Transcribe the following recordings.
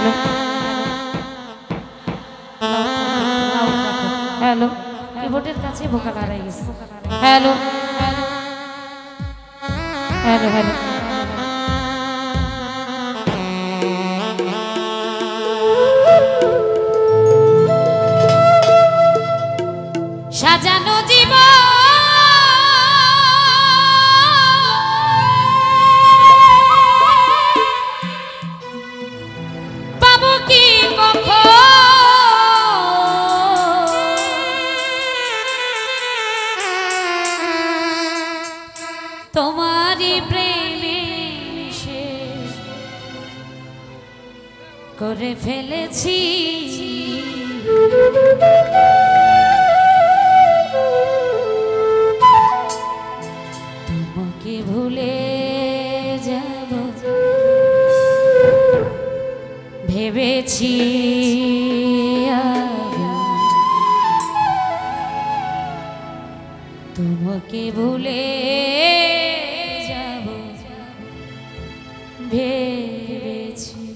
Hello hello कीबोर्डेर काছে vocal হারাই গেছে hello hello hello সাজানো জীবন পাবো কি কখন তোমারই প্রেমে শেষ করে ফেলেছি তোমাকে ভুলে যাব ভেবেছি তোমাকে ভুলে যাব ভেবেছি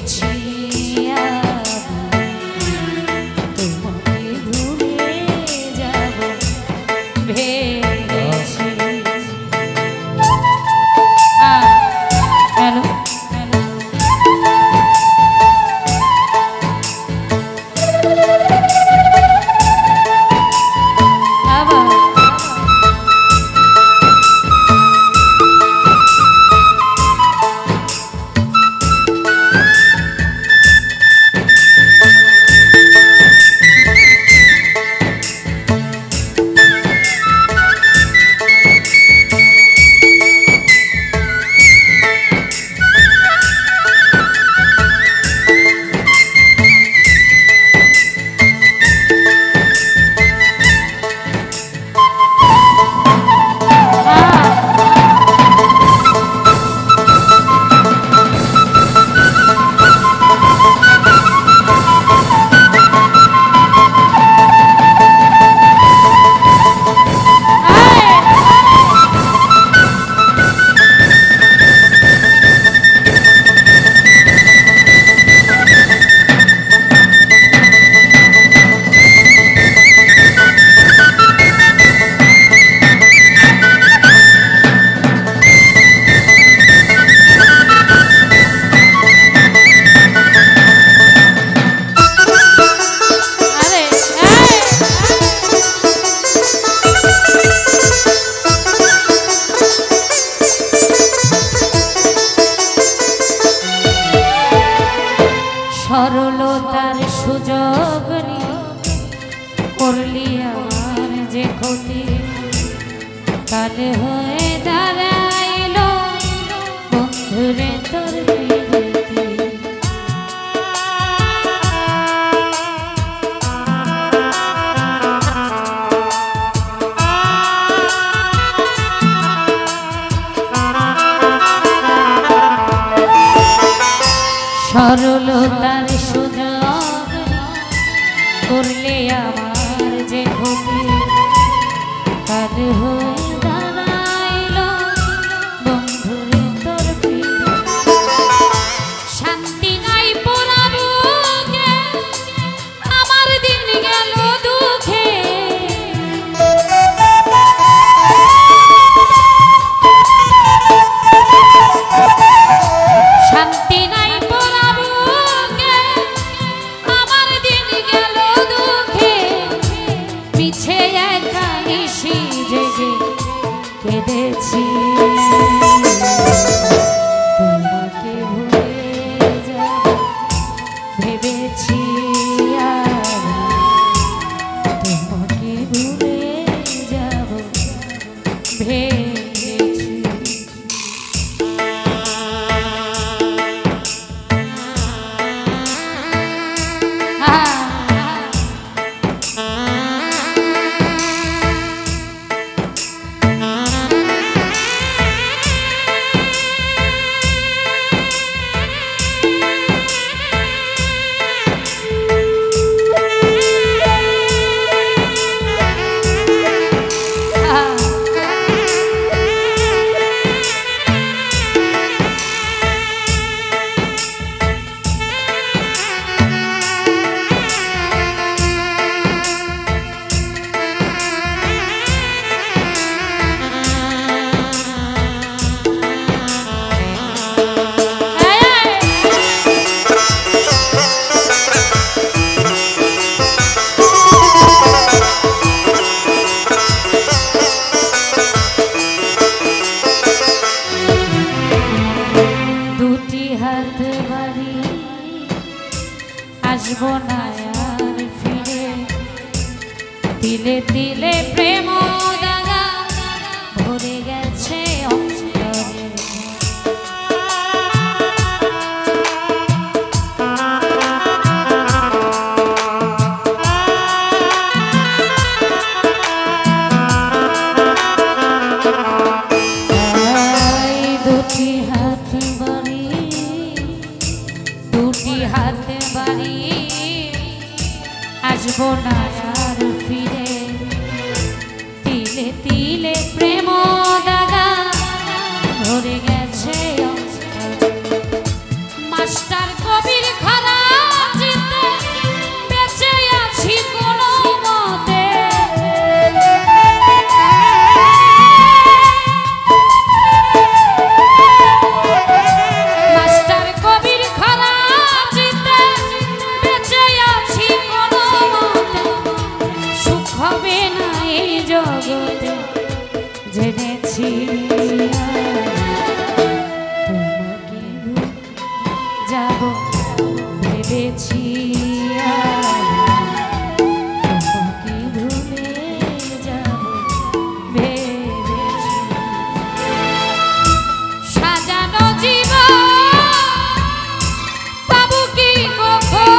ভেবেছি তোমাকে ভুলে যাব ভেবেছি। হ্যালো সরলতার সুযোগ করলি আমার যে ক্ষতি, কাল হয়ে দাঁড়াইল বন্ধুরে তোর প্রীতি। সরলতার সুযোগ করলে আমার যে ক্ষতি, কাল হয়ে দাঁড়াইল বন্ধুরে তোর প্রীতি। শান্তি নাই পোড়া বুকে আমার দিন গেল দুঃখে, শান্তি নাই কেঁদেছি তোমাকে ভুলে যাব ভেবেছি, তোমাকে ভুলে যাব ভেবেছি। আসবো না আর ফিরে, তিলে তিলে প্রেম দাগা ভরে গেছে অন্তরে। দুটি হাত বাড়ি, দুটি হাত বাড়ি, আসবো না আর ফিরে, তিলে তিলে প্রেম দাগা ভরে গেছে। মাস্টার কবি ভেবেছি আর তোমাকে ভুলে যাব ভেবেছি সাজানো জীবন পাবো কি কখন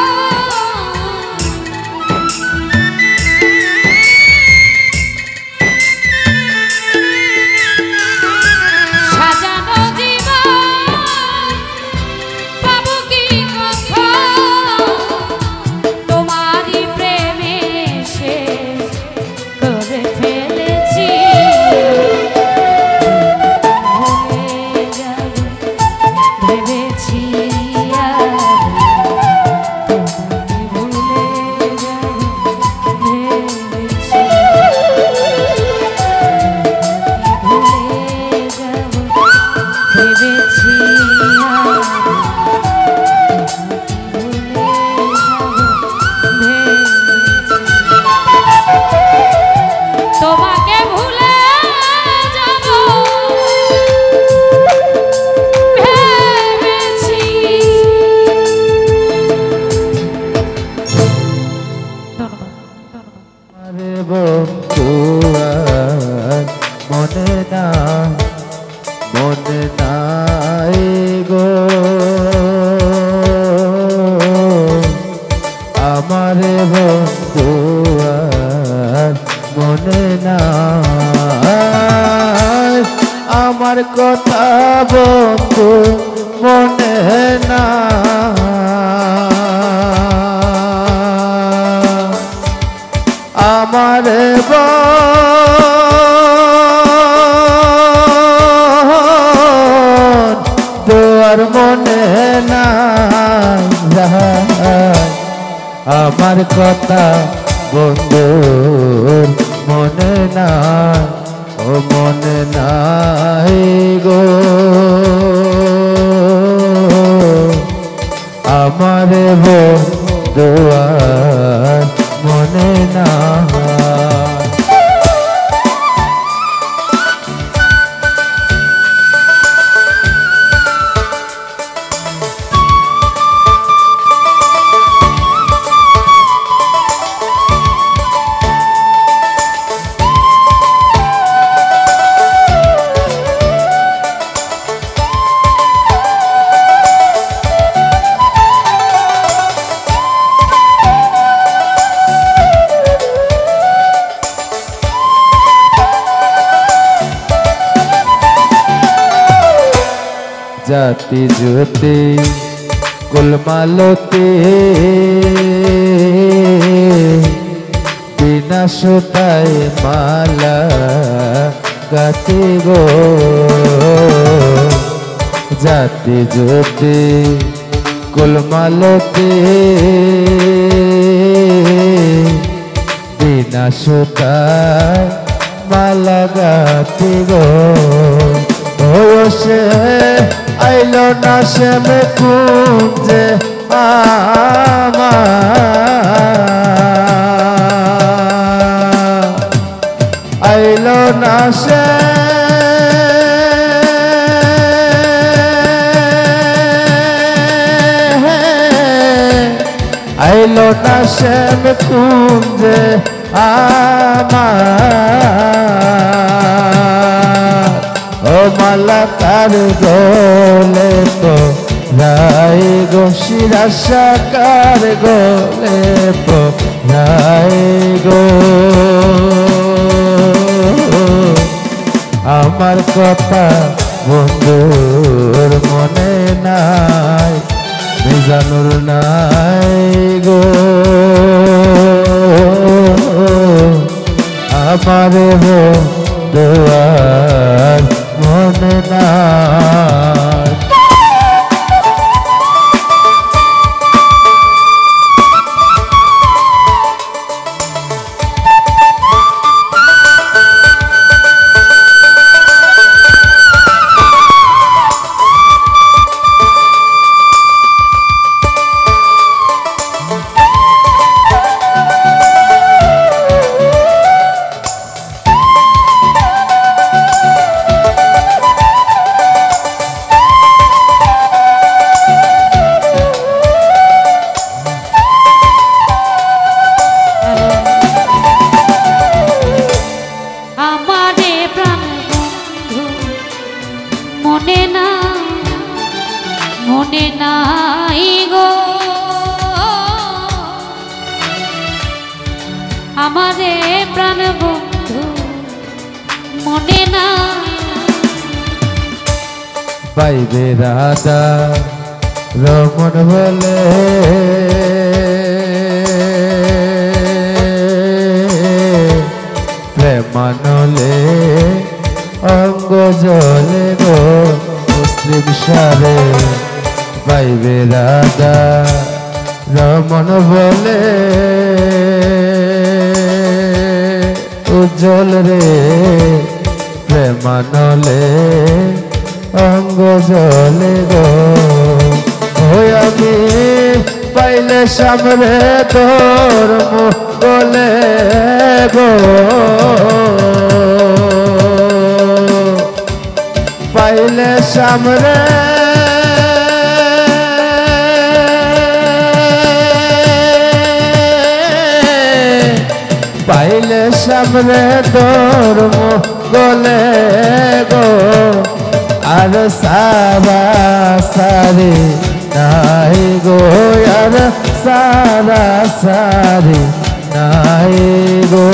সাজানো জীবন পাবো কি কখন তোমারই প্রেমে শেষ করে ফেলেছি ভুলে যাব ভেবেছি আর তোমাকে ভুলে যাব ভেবেছি ভুলে যাব ভেবেছি আর ভুলে যাব ভেবেছি তোমাকে ভুলে যাব ভেবেছি ধন্যবাদ আরে বন্ধু আর মনে নাই গো আমারে বন্ধু আর মনে নাই আমার কথা বন্ধু মনে না আমার তোর মনে না আমার কথা বন্ধুর মনে না ও মনে নাই গো আমার বন্ধু আর মনে না জাতি জ্যোতি কুলমালতি বিনা সুতায় মালা গাতি গো জাতি জ্যোতি কুলমালতি বিনা সুতায় মালা গাতি গো সে আইলো না শ্যাম কুঞ্জে আইলো না সে আইলো না শ্যাম কুঞ্জে ও মালা তার গোলে তো রাই গো শিরা সাকার গোলে তো রাই গো আমার কথা বন্ধুর মনে নাই মিজানুর নাই গো আমার বন্ধু আর মনে নাই পাইবে রাধা রমন বলে প্রেমানলে অঙ্গ জলে গো মুসলিম সারে পাইবে রাধা রমন বলে উজ্জ্বল রে প্রেমানলে অঙ্গ জলে গো ওই আমি পাইলে সামনে তোর বলে গো পাইলে সামনে পাইলে সামনে তোর গলে গো আর সারা সারি নাই গো আর সারা সারি নাই গো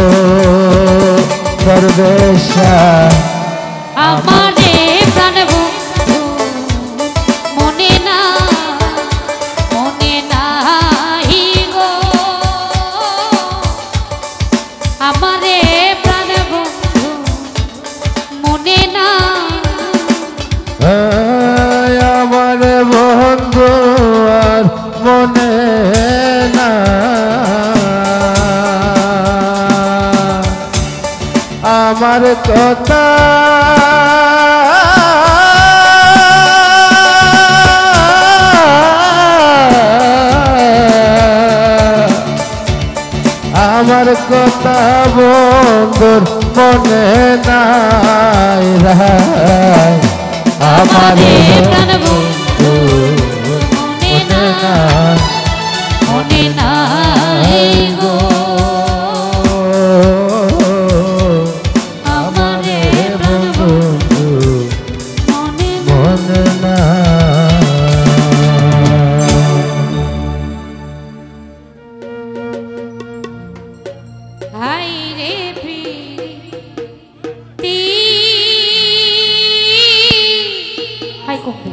পরবেশা আমারে প্রাণ বন্ধু মনে নাই গো আমারে প্রাণ বন্ধু মনে না আমার বন্ধু আর মনে না আমার কথা আমার কথা বন্ধুর মনে নাই আমার প্রাণ বন্ধু মনে নাই গো আমারে প্রাণ বন্ধু মনে না হাই রে প্রীতি হাই কমবে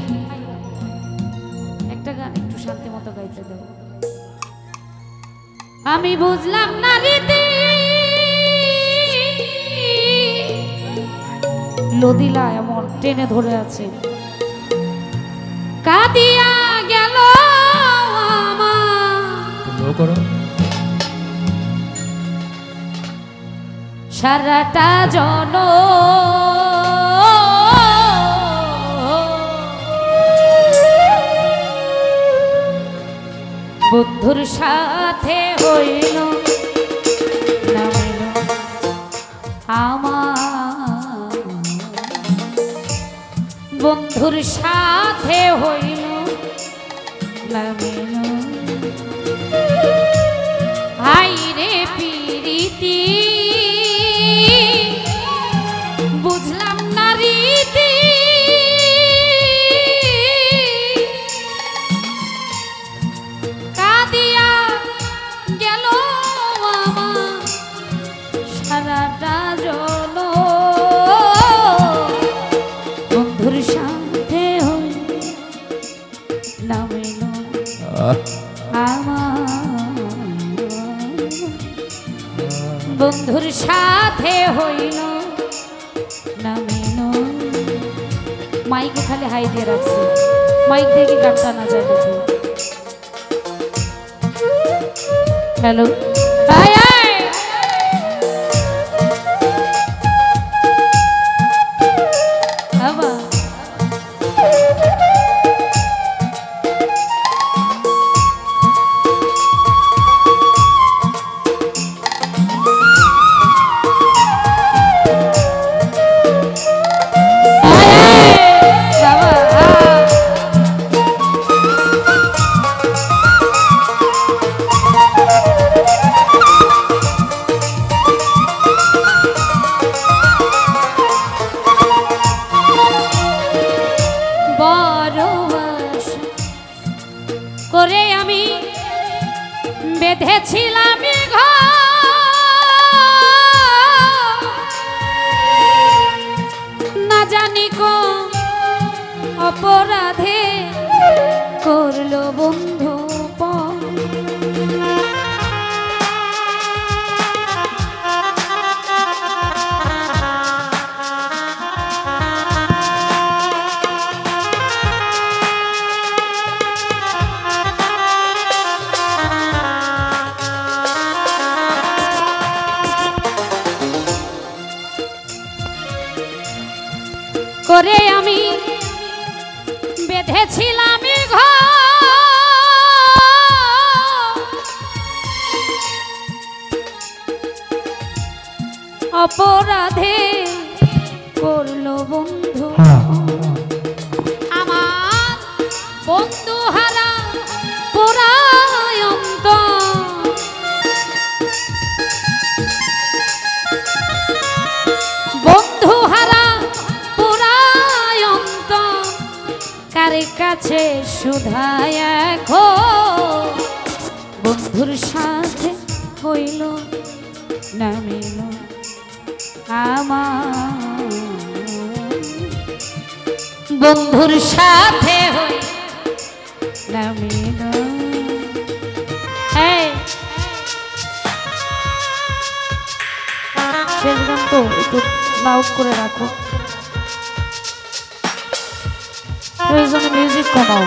একটা গান একটু শান্তি মতো গাইতে দাও আমি বুঝলাম না রীতি লদিলা এমন টেনে ধরে আছে কাঁদিয়া গেল আমার সারাটা জন বন্ধুর সাথে হইল নামিল আমার বন্ধুর সাথে হইল নামিল হাই রে প্রীতি বুঝলাম না রীতি কাঁদিয়া গেল আমার সারাটা জন বন্ধুর সাথে নামিল আমার বন্ধুর সাথে হইল নামিল মাইকে খালি হাই দিয়ে রাখছে মাইক দিয়ে কি গানটা না যায় দেখো হ্যালো আবার করে আমি বেঁধেছিলাম না জানি অপরাধে করলো বন্ধু পর। করে আমি বেঁধেছিলাম ঘর, অপরাধে করলো বন্ধু আমার বন্ধু হারা পুরায়ন্ত, বন্ধু হারা পুরায়ন্ত কার কাছে শুধায় এখন বন্ধুর সাথে হইল না মিল আমার, বন্ধুর সাথে হইল না মিল। শেষ গান তো একটু লাউড করে রাখো, প্রয়োজনে মিউজিক কমাও।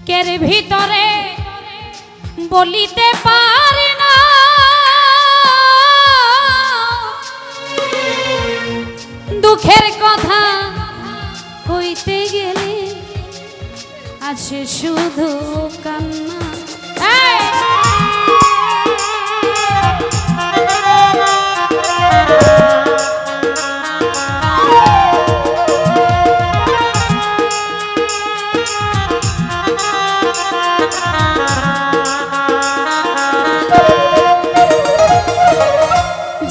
কের ভিতরে বলিতে পারি না, দুঃখের কথা কইতে গেলে আছে শুধু কান্না।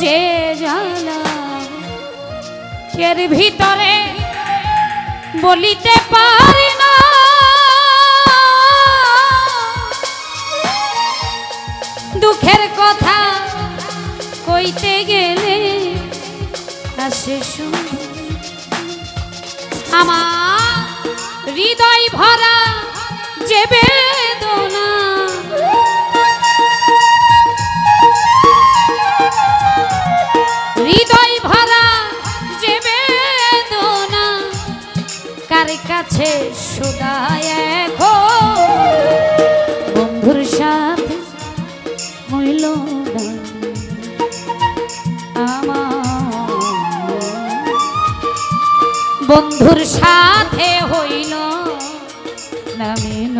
যে জানা এর ভিতরে বলিতে পারি না, দুঃখের কথা কইতে গেলে আসে শুধু আমার হৃদয় ভরা যে বেদনা, হৃদয় ভরা যে বেদনা কার কাছে শুধায় এখন বন্ধুর সাথে হইল না আমার, বন্ধুর সাথে হইল না মিল।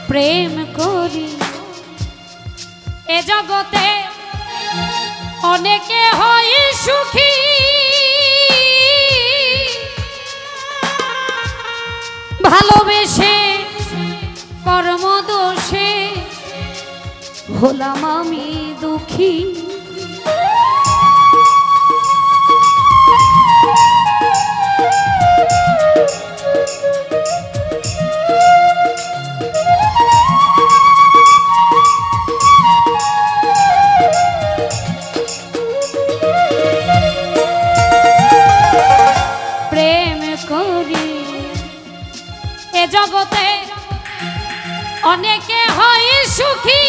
প্রেম করি এ জগতে অনেকে হয় সুখী, ভালোবেসে কর্মদোষে হলাম আমি দুঃখী। প্রেম করি এ জগতে অনেকে হয় সুখী,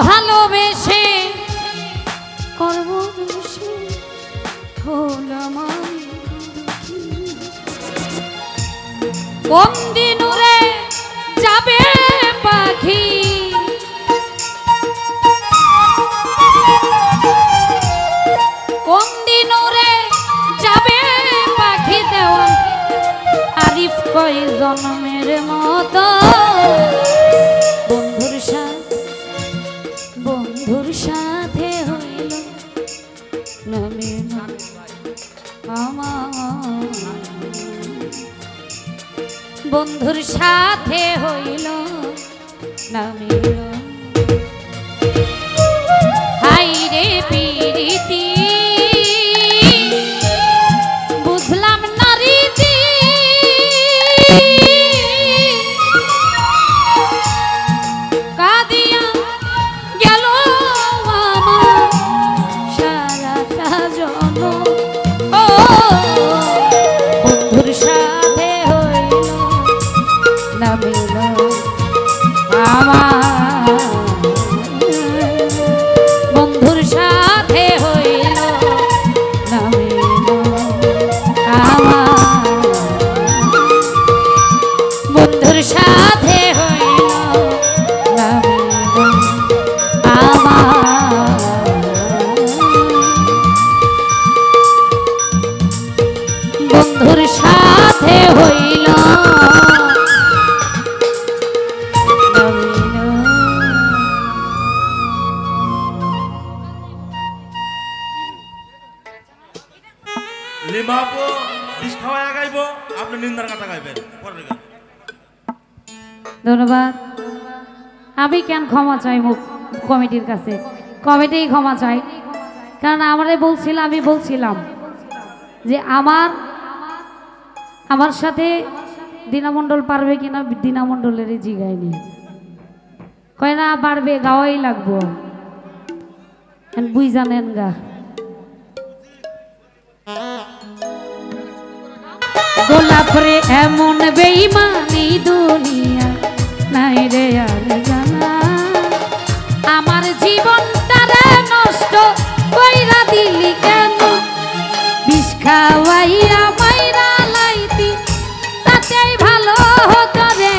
ভালোবেসে কর্মদোষে হলাম আমি দুঃখী। কোন দিন উড়ে যাবে পাখি, কোন দিন উড়ে যাবে পাখি দেওয়ান আরিফ কই জন্মের মতো। বন্ধুর সাথে হইল নামে আমার, বন্ধুর সাথে হইল নামে হাই রে পিরিতি বুঝলাম না রীতি, কাঁদিয়া গেল আমার সারাটা জনম। ও বন্ধুর সাথে হইল নামিল আমার, বন্ধুর সাথে হইল নামিল আমার, বন্ধুর সাথে হইল নামিল আমার, বন্ধুর সাথে হইল লিমাপো বিষ খাওয়ায় গাইব, আপনি নিন্দার কথা গাইবেন। ধন্যবাদ। আমি কেন ক্ষমা চাই মুখ কমিটির কাছে, কমিটি ক্ষমা চাই, কারণ আমারে আমি বলছিলাম যে আমার সাথে দীনামণ্ডল পারবে কিনা, দীনামণ্ডলের জিগায়নি, কয় না পারবে, গাওয়াই লাগবো, বুঝ জানেন গা। গোলাপরে এমন বেঈমানি দুনিয়া নাই রে আর জানা, আমার জীবনটারে নষ্ট কইরা দিলি কেন, বিষ খাওয়াইয়া মাইরা লাইতি তাতেই ভালো হতো রে।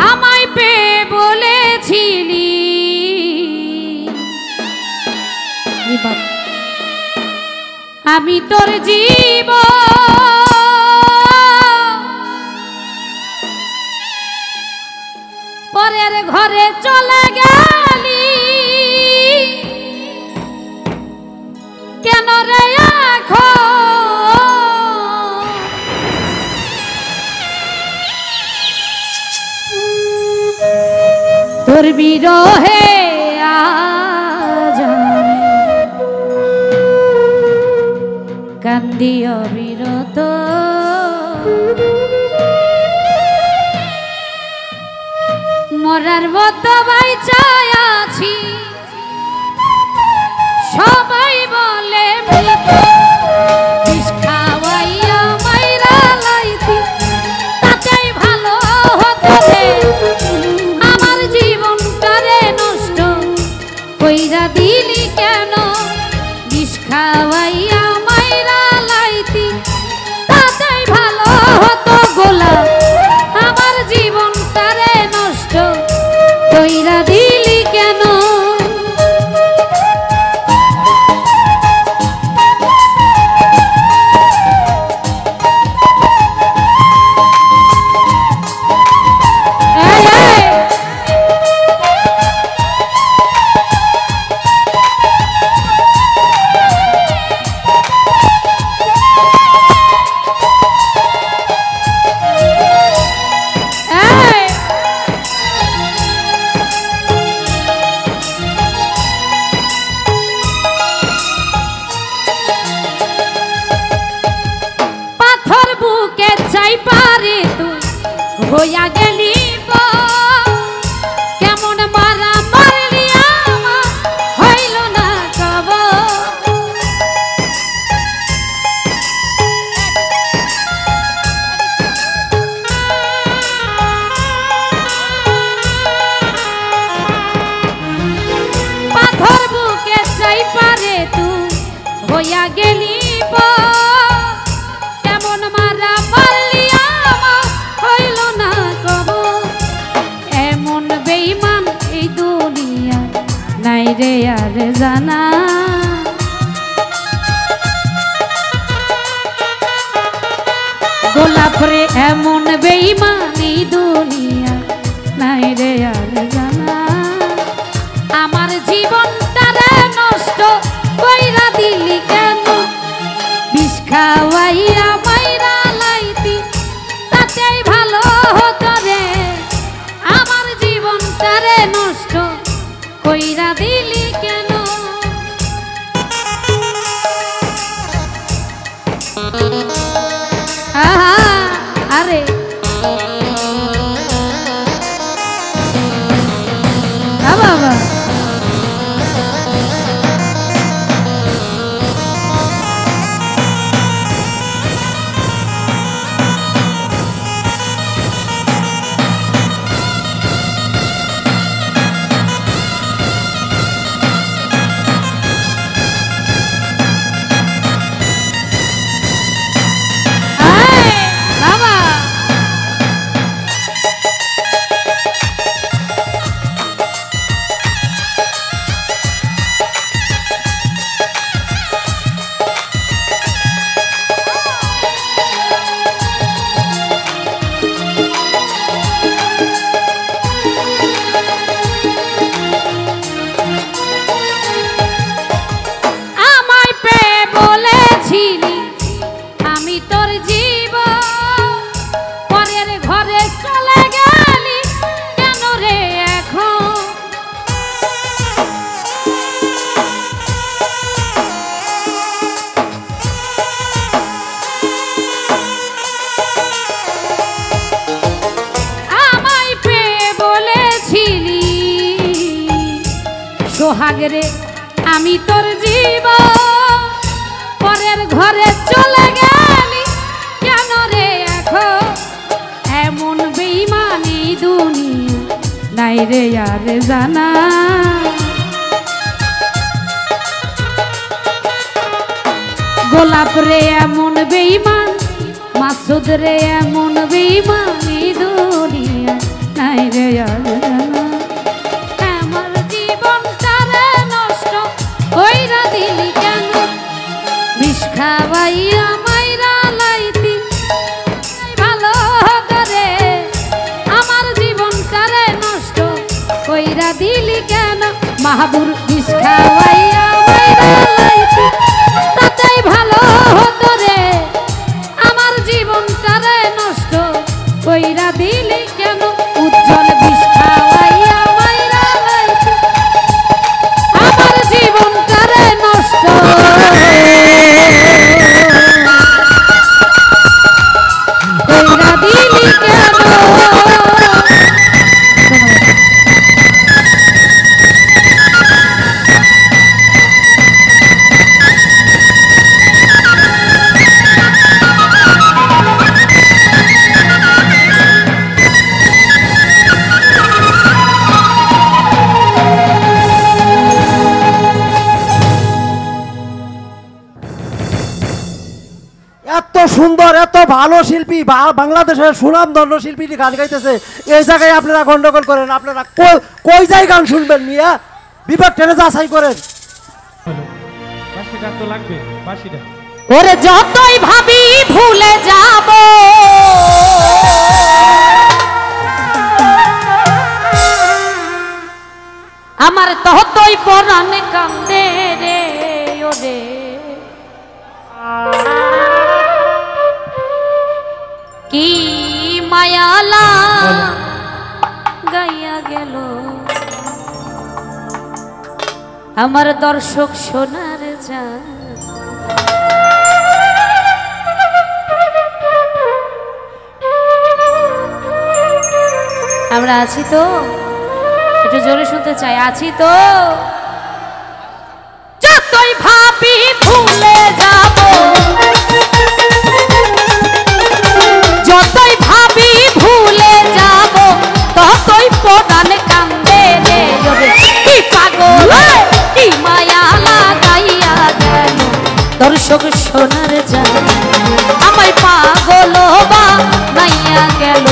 আমায় পেয়ে বলেছিলি আমি তোর জীব, পরের ঘরে চলে গেলি কেন রে এখন, তোর বিরহে কান্দি অবিরত, মরার মতো বাইচায় আছি, সবাই বলে মৃত, বিষ খাওয়াইয়া মাইরা লাইতি তাতেই ভালো হতো রে, আমার জীবনটারে নষ্ট কইরা দিলি কেন, বিষ খাওয়াইয়া মাইরা লাইতি তাতেই ভালো হতো গোলাপ, আমার জীবনটারে নষ্ট কইরা দিলি কেন। হইয়া গেলি কেমন মারা মারলি আমার হইল না কব পাথর বুকে চাই পারে তুই হইয়া গেলি কেমন মারা মারলি আমার হইল না কব এমন বেঈমান এই দুনিয়া নাই রে আর জানা গোলাপ রে এমন বেঈমান এই দুনিয়া নাই রে আর জানা আমার জীবনটারে নষ্ট কইরা দিলি কেন বিষ খাওয়াইয়া মাইরা লাইতি তাতেই ভালো হতো রে আমার জীবনটারে নষ্ট কইরা দিলি কেন আহা আরে বাবা সোহাগ রে আমি তোর জীবন পরের ঘরে চলে গেলি কেন রে এখন এমন বেঈমানি দুনিয়া নাই রে আর জানা গোলাপ রে এমন বেঈমান মাসুদ রে এমন বেঈমানি দুনিয়া নাই রে আর জানা কইরা দিলি কেন বিষ খাওয়াইয়া মাইরা লাইতি ভালো হতো রে আমার জীবনটারে নষ্ট কইরা দিলি কেন মাহবুর বিষ খাওয়াইয়া মাইরা লাইতি তাতেই ভালো হতো রে আমার জীবনটারে নষ্ট কইরা দিলি কেন উজ্জ্বল বিষ খাওয়াইয়া মাইরা লাইতি আমার জীবনটারে নষ্ট কইরা দিলি কেন এত সুন্দর এত ভালো শিল্পী বাংলাদেশের সুনামধন্য শিল্পীটি গান গাইতেছে এই জায়গায় আপনারা গন্ডগোল করেন আপনারা কই জায়গায় গান শুনবেন মিয়া বিভাগ টেনে যাচাই করেন বাঁশিটা তো লাগবে বাঁশিটা ওরে যতই ভাবি ভুলে যাব আমার ততই পরাণ কান্দে রে ওরে কি মায়ালা গাইয়া গেল আমার দর্শক সোনার জান আমরা আছি তো, একটু জোরে শুনতে চাই, আছি তো। যতই ভাবি ভুলে যাব, যতই ভাবি ভুলে যাব, ততই প্রদান কান্দে রে। কি পাগল কি মায়া লাগাইয়া গেল দর্শক সোনার জান, আমায় পাগল বা নাইয়া গেল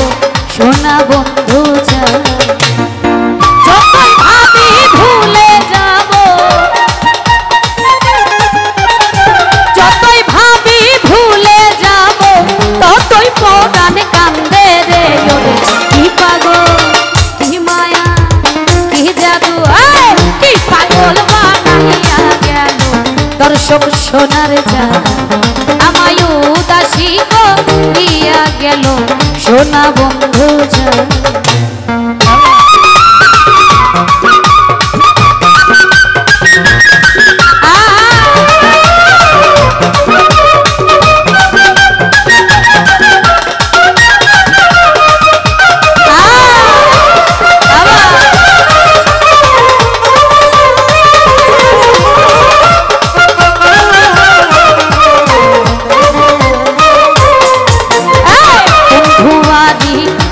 সোনা বন্ধু জান। যতই ভাবি ভুলে যাব, যতই ভাবি ভুলে যাব, ততই প্রদান কান্দে রে। কি পাগল কি মায়া কি জাদু, কি পাগল বানাইয়া গেল দর্শক সোনার জান, আমায় উদাসী করিয়া গেল সোনা বন্ধু জান।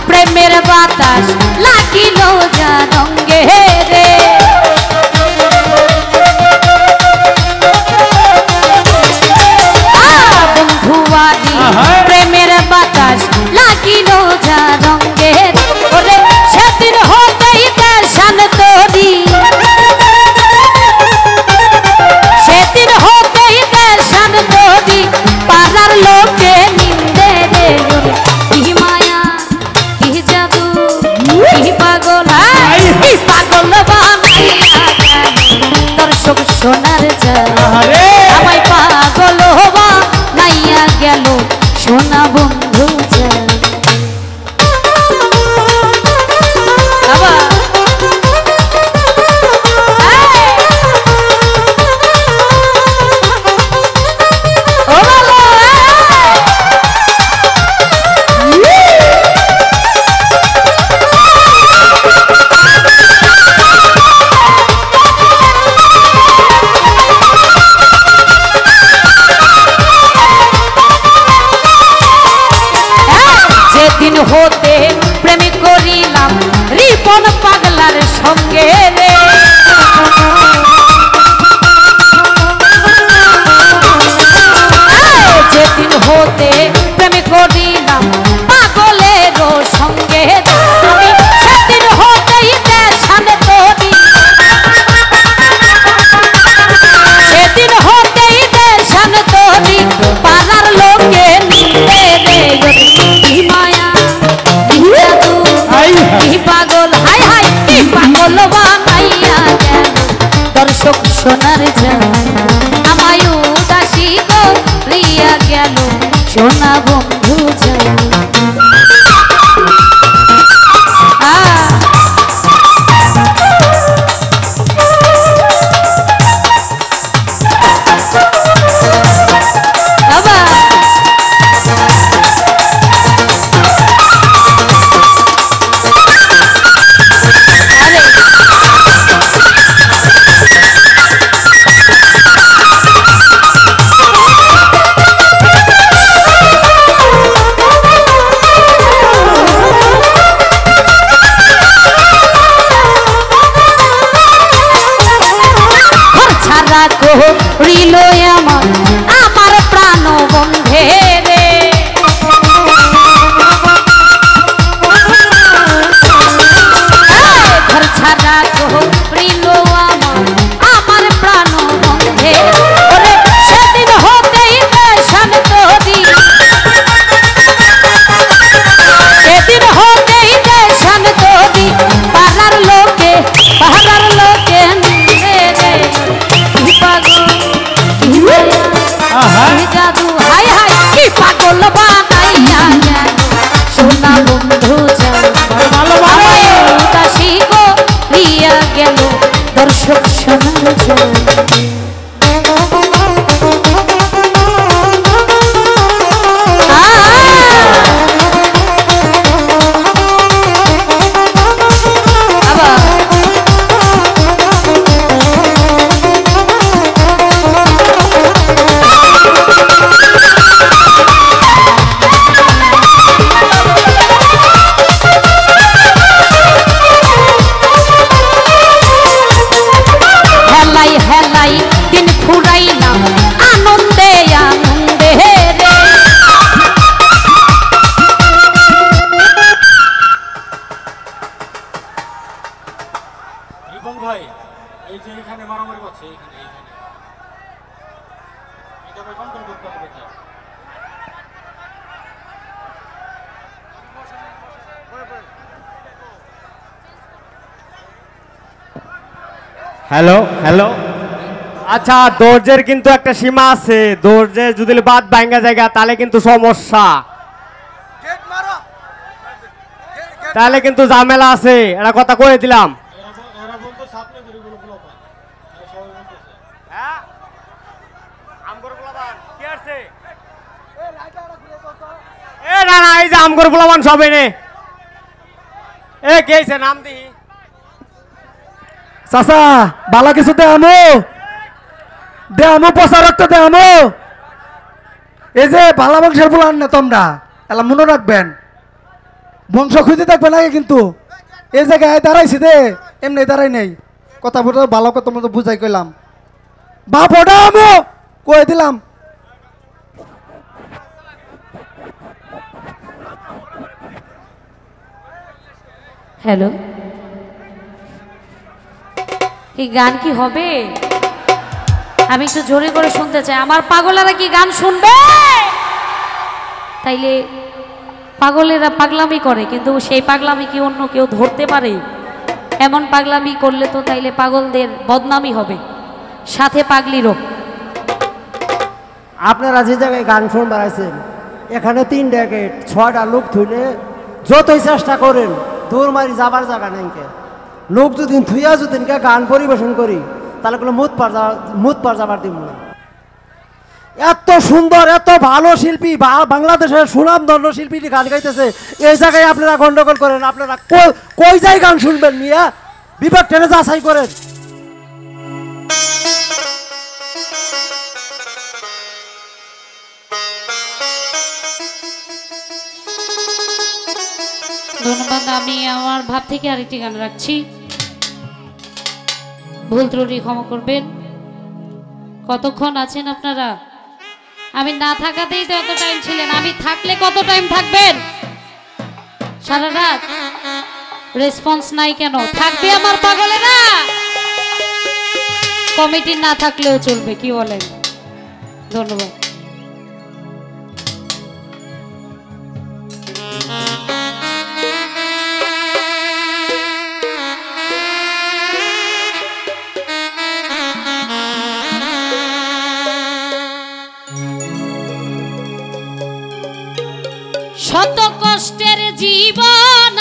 প্রেমের বাতাস লাগিল জানঙ্গে রে, বন্ধুয়ারি প্রেমের বাতাস লাগিল জানঙ্গে রে। সেদিন হতেই দেশান তোরি, সেদিন হতেই দেশান তোরি, পাড়ার লোকে নিন্দে রে। কি মায়া কি জাদু কি পাগল, কি পাগল বানাইয়া গেল দর্শক সোনার জান, আমায় পাগল বানাইয়া গেল সোনা বন্ধু জান। যেদিন হতে প্রেম করিলাম রিপন পাগলার সঙ্গে রে, যেদিন হতে প্রেম করিলাম পাগলের সঙ্গে, আমি সেদিন হতেই দেশান তোরি, সেদিন হতেই দেশান তোরি, পাড়ার লোকে নিন্দে রে। কি মায়া কি জাদু কি পাগল, হাই হাই কি পাগল বানাইয়া গেল দর্শক সোনার জান, আমায় উদাসী করিয়া গেল সোনা বন্ধু জান। করিল আমার আমার প্রাণ বন্ধে রে, ঘর ছাড়া করিল আমার আমার প্রাণ বন্ধে রে। সেদিন হতেই দেশান তোরি, সেদিন হতেই দেশান তোরি, পাড়ার লোকে নিন্দে রে। কি পাগল কি জাদু, হাই হাই কি হ্যালো হ্যালো, আচ্ছা দর্জের কিন্তু একটা সীমা আছে, দর্জের যদি বাদ ভাঙ্গা জায়গা তাহলে কিন্তু সমস্যা, তাহলে কিন্তু ঝামেলা আছে, এটা কথা কয়ে দিলাম। না না, এই যে আমগর পোলাবান সবে নে, এ কেছে নাম দি চাচা বালা কিছু দেয়ামো দেয়ামো পচা রক্ত দেয়ামো। এই যে ভালা বংশের ফুলান না তোমরা, এলা মনে রাখবেন, বংশ খুঁজে থাকবে লাগে কিন্তু। এই জায়গায় দাঁড়াইছি দে, এমনি দাঁড়াই নেই, কথা বলতে ভালো কথা মতো বুঝাই কইলাম। বাপ ওটা আমো কয়ে দিলাম। হ্যালো, এই গান কি হবে? আমি একটু জোরে করে শুনতে চাই। আমার পাগলেরা কি গান শুনবে? তাইলে পাগলেরা পাগলামি করে, কিন্তু সেই পাগলামি কি অন্য কেউ ধরতে পারে? এমন পাগলামি করলে তো তাইলে পাগলদের বদনামি হবে, সাথে পাগলিরও। আপনারা যে জায়গায় গান শুনবার আছেন, এখানে 3টা গেট, 6টা লোক থুইলে যতই চেষ্টা করেন দূর মারি যাবার জায়গা নেই। লোক যদি থুইয়া যদি গান পরিবেশন করি তাহলে কোনো মুত পার যাবার দিব না। এত সুন্দর এত ভালো শিল্পী, বাংলাদেশের সুনামধন্য শিল্পীটি গান গাইতেছে, এই জায়গায় আপনারা গন্ডগোল করেন। আপনারা কই যাই গান শুনবেন মিয়া? বিভাগ টেনে যাচাই করেন। ধন্যবাদ। আমি আমার ভাব থেকে আরেকটি গান রাখছি, ভুল ত্রুটি ক্ষমা করবেন। কতক্ষণ আছেন আপনারা? আমি না থাকাতেই তো এত টাইম ছিলেন, আমি থাকলে কত টাইম থাকবেন? সারা রাত রেসপন্স নাই কেন? থাকবে আমার পাগলেরা? কমিটি না থাকলেও চলবে, কি বলেন? ধন্যবাদ। শত কষ্টের জীবন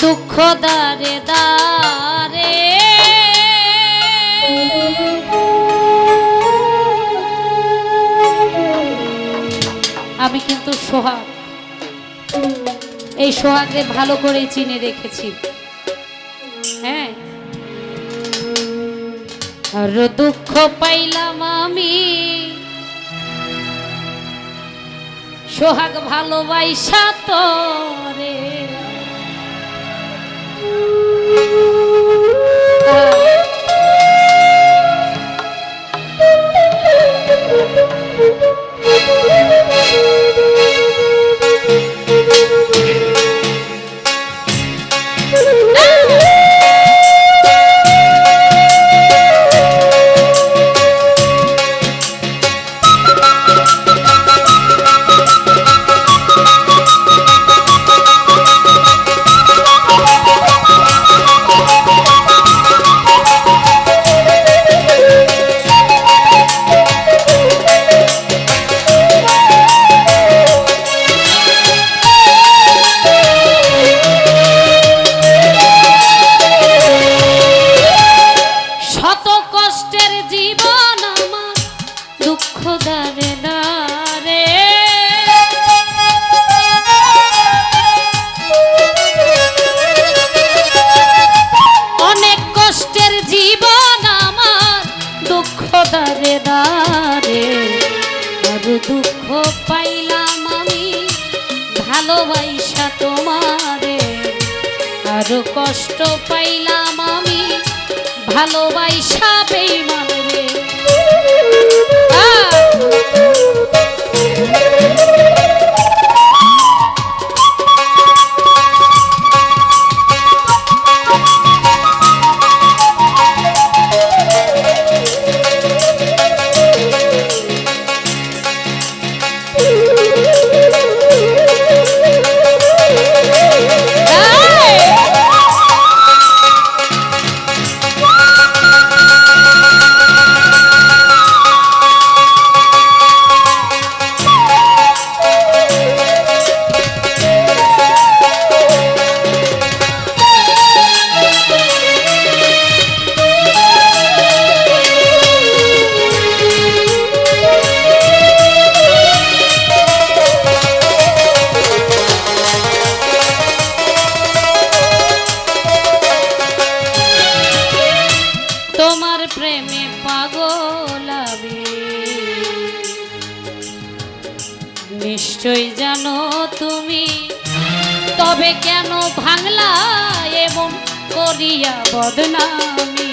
দুঃখ দারে দারে, আমি কিন্তু সোহাগ, এই সোহাগরে ভালো করে চিনে রেখেছি। হ্যাঁ, আর দুঃখ পাইলাম আমি সোহাগ ভালোবাসা তোরে। দুঃখ পাইলাম আমি ভালোবাসা তোমারে, আরো কষ্ট পাইলাম আমি ভালোবাসা বেঈমান রে। প্রেমে পাগল আমি, নিশ্চয় জানো তুমি, তবে কেন ভাঙলা এমন করিয়া বদনামি।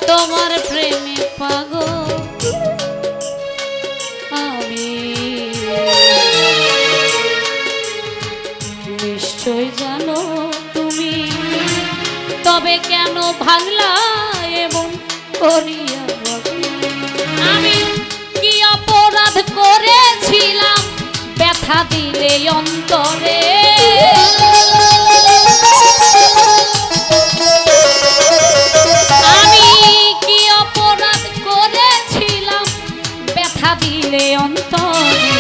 তোমার প্রেমে পাগল আমি, নিশ্চয় জানো তুমি, তবে কেন ভাঙলা এবং করিয়া আমি কি অপরাধ করেছিলাম ব্যথা দিলে অন্তরে। আমি কি অপরাধ করেছিলাম ব্যথা দিলে অন্তরে,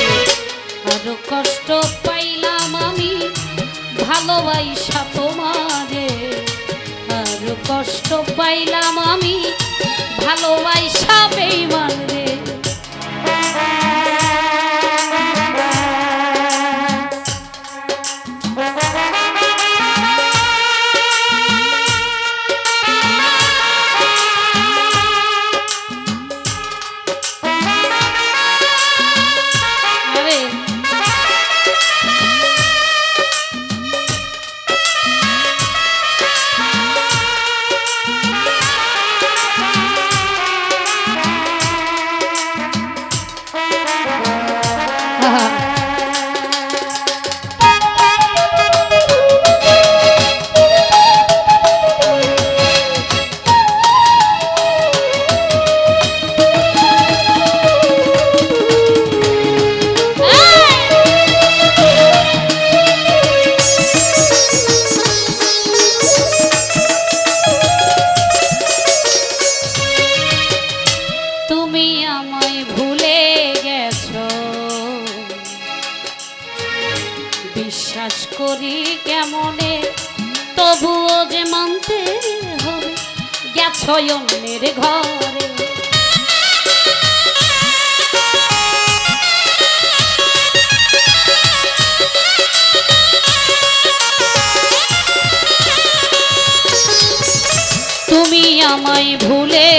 আরো কষ্ট পাইলাম আমি ভালোবাসা তোমারে, আরো কষ্ট পাইলাম আমি ভালোবাসা বেঈমান রে। বিশ্বাস করি কেমনে, তবুও যে মানতে হবে গেছো অন্যের ঘরে। তুমি আমায় ভুলে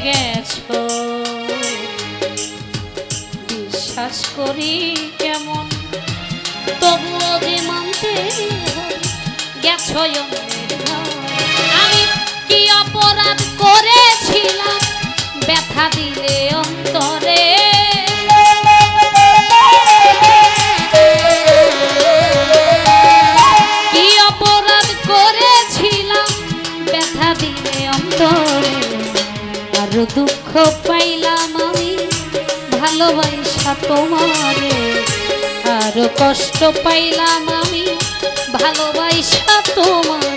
গেছো, বিশ্বাস করি কেমন, তবুও যে মানতে গেছো অন্যের ঘরে। আমি কি অপরাধ করেছিলাম ব্যথা দিলে অন্তরে। কি অপরাধ করেছিলাম ব্যথা দিলে অন্তরে, আরো দুঃখ পাইলাম আমি ভালোবাসা তোমারে, আরো কষ্ট পাইলাম আমি ভালোবাসা তোমারে।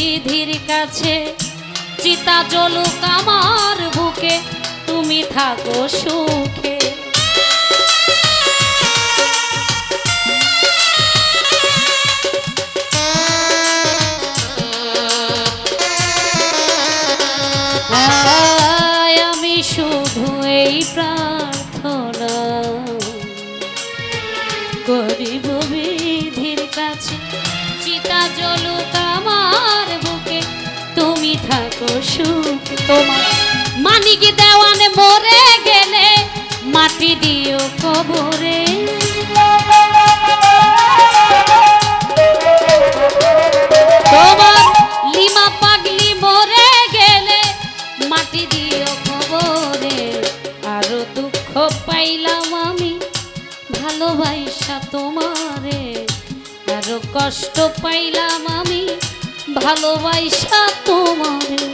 বিধির কাছে চিতা জ্বলুক আমার বুকে তুমি থাকো সুখে আমি শুধু এই প্রার্থনা করিব বিধির কাছে চিতা জ্বলুক আমার বুকে তুমি থাকো সুখে তোমার মানিক দেওয়ানে মরে গেলে মাটি দিও কবরে তোমার লিমা পাগলি মরে গেলে মাটি দিও কবরে আরো দুঃখ পাইলাম আমি ভালোবাসা তোমারে আরো কষ্ট পাইলাম আমি ভালোবাসা তোমারে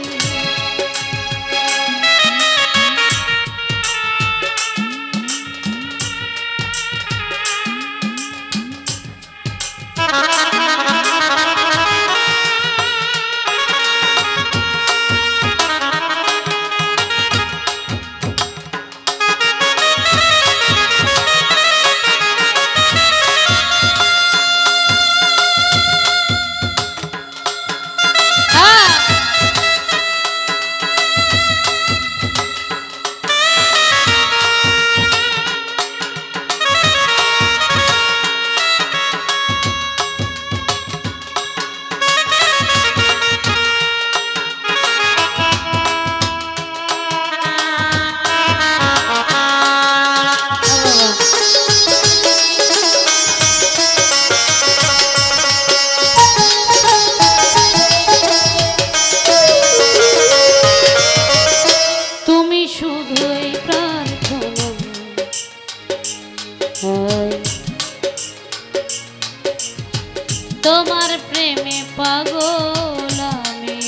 তোমার প্রেমে পাগল আমি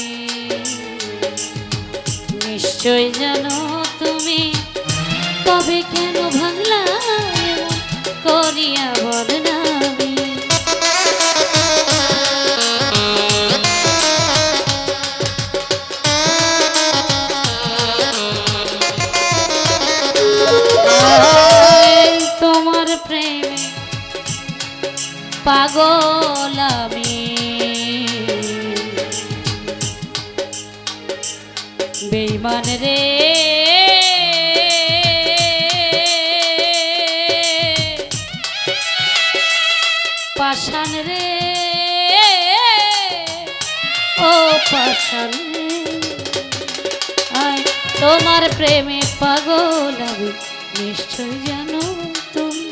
নিশ্চয় জানো তুমি তবে কেন ভাঙলা করিয়া বদনামি তোমার প্রেমে পাগল আমি বেঈমান রে পাষাণ রে ও পাষাণ আয় তোমার প্রেমে পাগল আমি নিশ্চয় জানো তুমি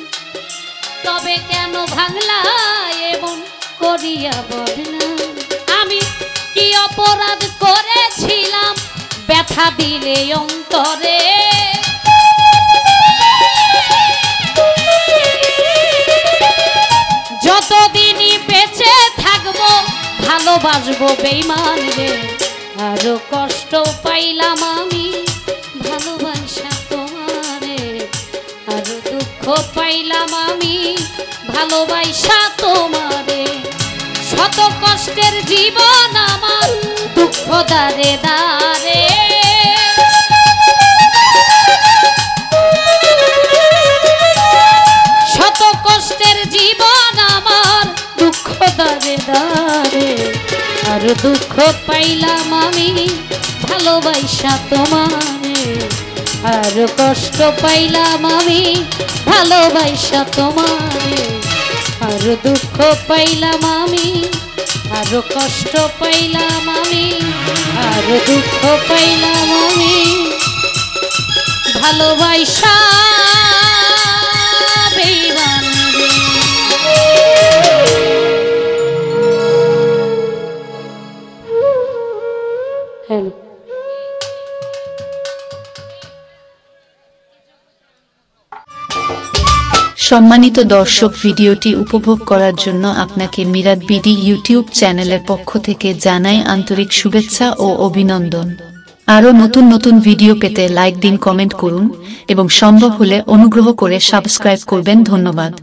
তবে কেন ভাঙলা এমন করিয়া বদনাম আমি কি অপরাধ করেছিলাম ব্যথা দিলে অন্তরে যতদিনই বেঁচে থাকবো ভালোবাসবো বেঈমান রে আরো কষ্ট পাইলাম আমি ভালোবাসা তোমারে আরো দুঃখ পাইলাম আমি ভালোবাসা তোমারে শত কষ্টের জীবন আমার দুঃখ দারে দারে শত কষ্টের জীবন আমার দুঃখ দারে দারে আর দুঃখ পাইলাম আমি ভালোবাসা তোমারে আর কষ্ট পাইলাম আমি ভালোবাসা তোমারে আর দুঃখ পাইলাম আমি আর কষ্ট পাইলাম আমি আর দুঃখ পাইলাম আমি ভালোবাসা বেঈমান রে। হ্যালো সম্মানিত দর্শক, ভিডিওটি উপভোগ করার জন্য আপনাকে মিরাত বিডি ইউটিউব চ্যানেলের পক্ষ থেকে জানাই আন্তরিক শুভেচ্ছা ও অভিনন্দন। আরও নতুন নতুন ভিডিও পেতে লাইক দিন, কমেন্ট করুন এবং সম্ভব হলে অনুগ্রহ করে সাবস্ক্রাইব করবেন। ধন্যবাদ।